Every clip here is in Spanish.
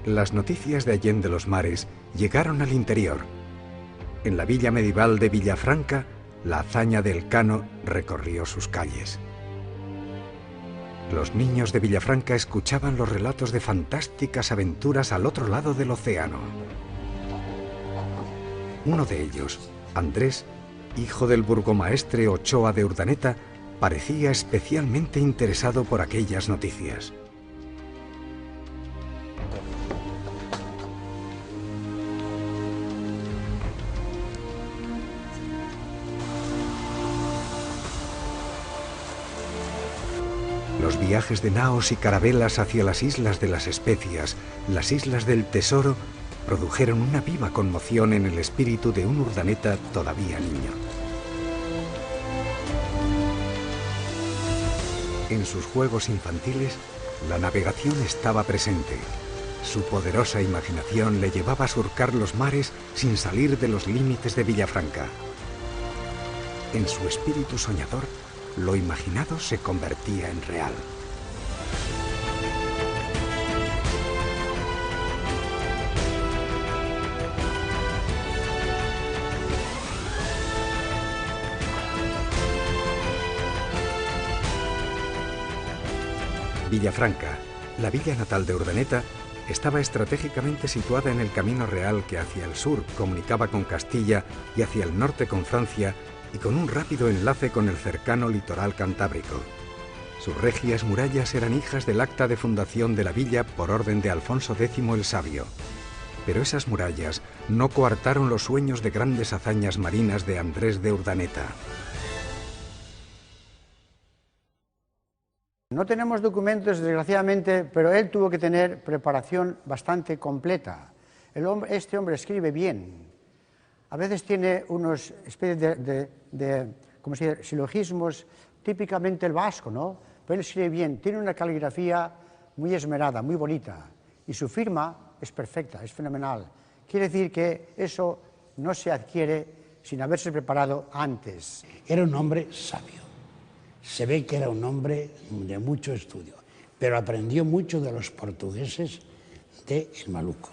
Las noticias de Allende los Mares llegaron al interior. En la villa medieval de Villafranca, la hazaña de Elcano recorrió sus calles. Los niños de Villafranca escuchaban los relatos de fantásticas aventuras al otro lado del océano. Uno de ellos, Andrés, hijo del burgomaestre Ochoa de Urdaneta, parecía especialmente interesado por aquellas noticias. Los viajes de naos y carabelas hacia las islas de las especias, las islas del tesoro, produjeron una viva conmoción en el espíritu de un Urdaneta todavía niño. En sus juegos infantiles, la navegación estaba presente. Su poderosa imaginación le llevaba a surcar los mares sin salir de los límites de Villafranca. En su espíritu soñador, lo imaginado se convertía en real. Villafranca, la villa natal de Urdaneta, estaba estratégicamente situada en el camino real que hacia el sur comunicaba con Castilla y hacia el norte con Francia, y con un rápido enlace con el cercano litoral cantábrico. Sus regias murallas eran hijas del acta de fundación de la villa por orden de Alfonso X el Sabio. Pero esas murallas no coartaron los sueños de grandes hazañas marinas de Andrés de Urdaneta. No tenemos documentos, desgraciadamente, pero él tuvo que tener preparación bastante completa. Este hombre escribe bien. A veces tiene unos especies de ¿cómo se dice?, silogismos típicamente el vasco, ¿no? Pero él escribe bien, tiene una caligrafía muy esmerada, muy bonita, y su firma es perfecta, es fenomenal. Quiere decir que eso no se adquiere sin haberse preparado antes. Era un hombre sabio, se ve que era un hombre de mucho estudio, pero aprendió mucho de los portugueses del Maluco.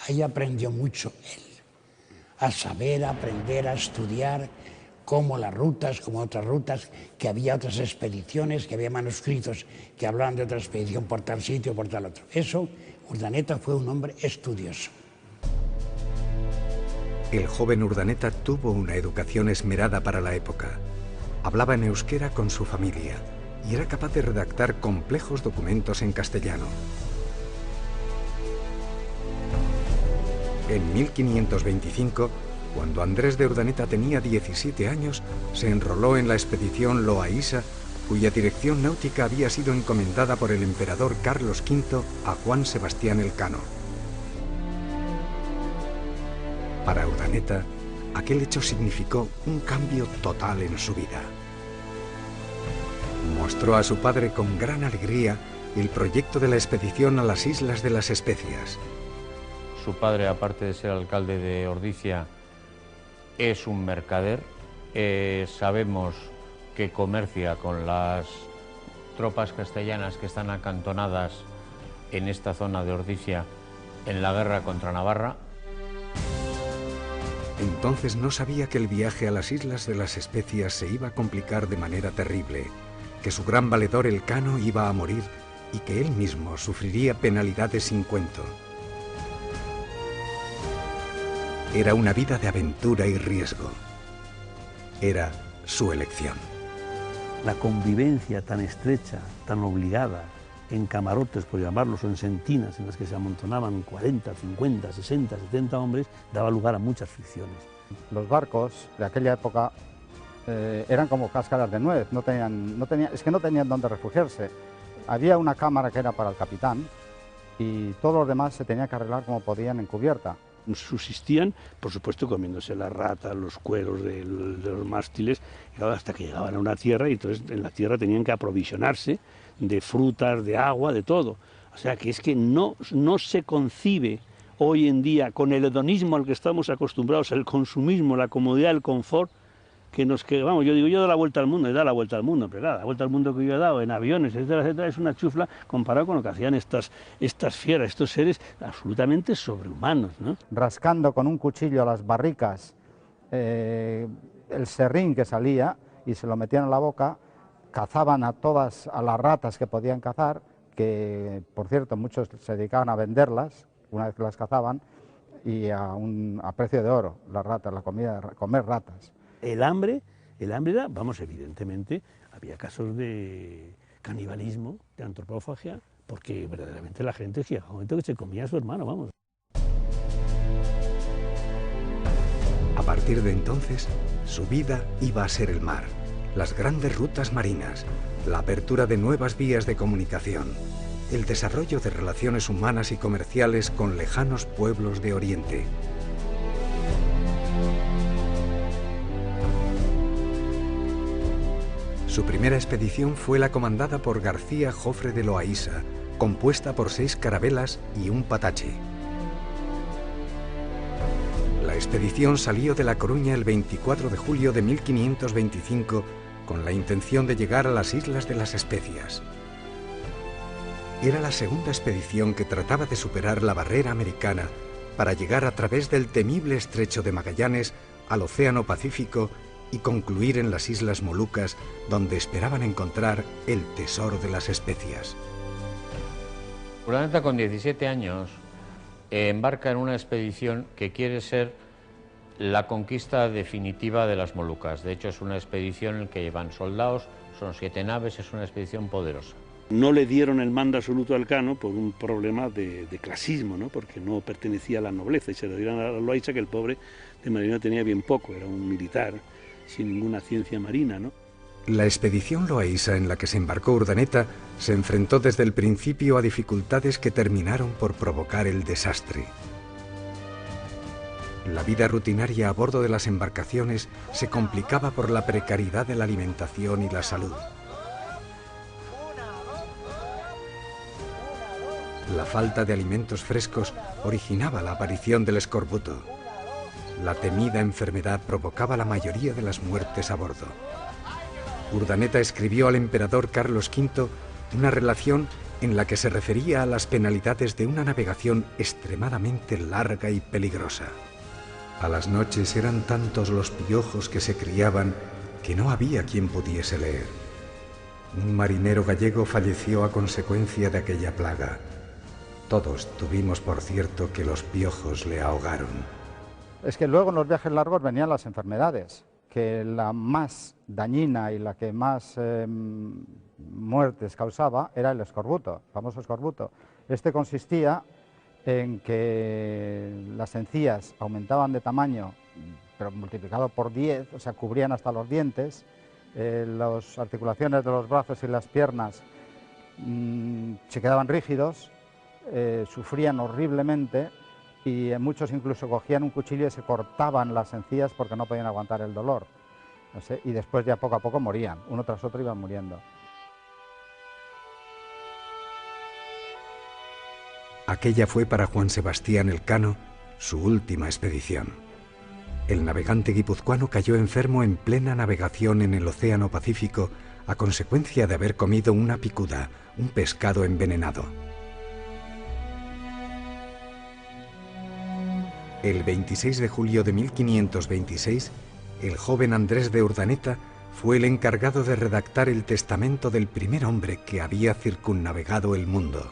Ahí aprendió mucho él. A saber, a aprender, a estudiar, como las rutas, como otras rutas, que había otras expediciones, que había manuscritos que hablaban de otra expedición por tal sitio, por tal otro. Eso, Urdaneta fue un hombre estudioso. El joven Urdaneta tuvo una educación esmerada para la época. Hablaba en euskera con su familia y era capaz de redactar complejos documentos en castellano. En 1525, cuando Andrés de Urdaneta tenía 17 años, se enroló en la expedición Loaísa, cuya dirección náutica había sido encomendada por el emperador Carlos V a Juan Sebastián Elcano. Para Urdaneta, aquel hecho significó un cambio total en su vida. Mostró a su padre con gran alegría el proyecto de la expedición a las Islas de las Especias. Su padre, aparte de ser alcalde de Ordizia, es un mercader. Sabemos que comercia con las tropas castellanas que están acantonadas en esta zona de Ordizia en la guerra contra Navarra. Entonces no sabía que el viaje a las Islas de las Especias se iba a complicar de manera terrible, que su gran valedor Elcano iba a morir y que él mismo sufriría penalidades sin cuento. Era una vida de aventura y riesgo. Era su elección. La convivencia tan estrecha, tan obligada, en camarotes, por llamarlos, o en sentinas, en las que se amontonaban 40, 50, 60, 70 hombres, daba lugar a muchas fricciones. Los barcos de aquella época eran como cáscaras de nuez, no tenían dónde refugiarse. Había una cámara que era para el capitán y todos los demás se tenían que arreglar como podían en cubierta. Subsistían, por supuesto, comiéndose las ratas, los cueros de los mástiles, hasta que llegaban a una tierra, y entonces en la tierra tenían que aprovisionarse de frutas, de agua, de todo. O sea que es que no se concibe hoy en día, con el hedonismo al que estamos acostumbrados, el consumismo, la comodidad, el confort, vamos, yo digo, yo doy la vuelta al mundo, he dado la vuelta al mundo, pero claro, la vuelta al mundo que yo he dado en aviones, etcétera, etcétera, es una chufla comparado con lo que hacían estas fieras, estos seres absolutamente sobrehumanos, ¿no? Rascando con un cuchillo a las barricas el serrín que salía y se lo metían a la boca, cazaban a las ratas que podían cazar, que por cierto muchos se dedicaban a venderlas una vez que las cazaban, y a precio de oro, las ratas, la comida, comer ratas. El hambre era, vamos, evidentemente, había casos de canibalismo, de antropófagia, porque verdaderamente la gente llegaba un momento que se comía a su hermano, vamos. A partir de entonces, su vida iba a ser el mar, las grandes rutas marinas, la apertura de nuevas vías de comunicación, el desarrollo de relaciones humanas y comerciales con lejanos pueblos de Oriente. Su primera expedición fue la comandada por García Jofre de Loaísa, compuesta por 6 carabelas y un patache. La expedición salió de La Coruña el 24 de julio de 1525 con la intención de llegar a las Islas de las Especias. Era la segunda expedición que trataba de superar la barrera americana para llegar a través del temible estrecho de Magallanes al Océano Pacífico y concluir en las Islas Molucas, donde esperaban encontrar el tesoro de las especias. Urdaneta, con 17 años, embarca en una expedición que quiere ser la conquista definitiva de las Molucas. De hecho, es una expedición en la que llevan soldados, son 7 naves, es una expedición poderosa. No le dieron el mando absoluto al Cano por un problema de clasismo, ¿no? Porque no pertenecía a la nobleza, y se lo dieron a Loaiza, que el pobre de marino tenía bien poco, era un militar sin ninguna ciencia marina, ¿no? La expedición Loaiza en la que se embarcó Urdaneta se enfrentó desde el principio a dificultades que terminaron por provocar el desastre. La vida rutinaria a bordo de las embarcaciones se complicaba por la precariedad de la alimentación y la salud. La falta de alimentos frescos originaba la aparición del escorbuto. La temida enfermedad provocaba la mayoría de las muertes a bordo. Urdaneta escribió al emperador Carlos V una relación en la que se refería a las penalidades de una navegación extremadamente larga y peligrosa. A las noches eran tantos los piojos que se criaban que no había quien pudiese leer. Un marinero gallego falleció a consecuencia de aquella plaga. Todos tuvimos por cierto que los piojos le ahogaron. Es que luego en los viajes largos venían las enfermedades, que la más dañina y la que más muertes causaba era el escorbuto, el famoso escorbuto. Este consistía en que las encías aumentaban de tamaño, pero multiplicado por 10, o sea, cubrían hasta los dientes, las articulaciones de los brazos y las piernas se quedaban rígidos, sufrían horriblemente, y muchos incluso cogían un cuchillo y se cortaban las encías porque no podían aguantar el dolor. No sé, y después ya poco a poco morían, uno tras otro iban muriendo. Aquella fue para Juan Sebastián Elcano su última expedición. El navegante guipuzcoano cayó enfermo en plena navegación en el Océano Pacífico a consecuencia de haber comido una picuda, un pescado envenenado. El 26 de julio de 1526, el joven Andrés de Urdaneta fue el encargado de redactar el testamento del primer hombre que había circunnavegado el mundo.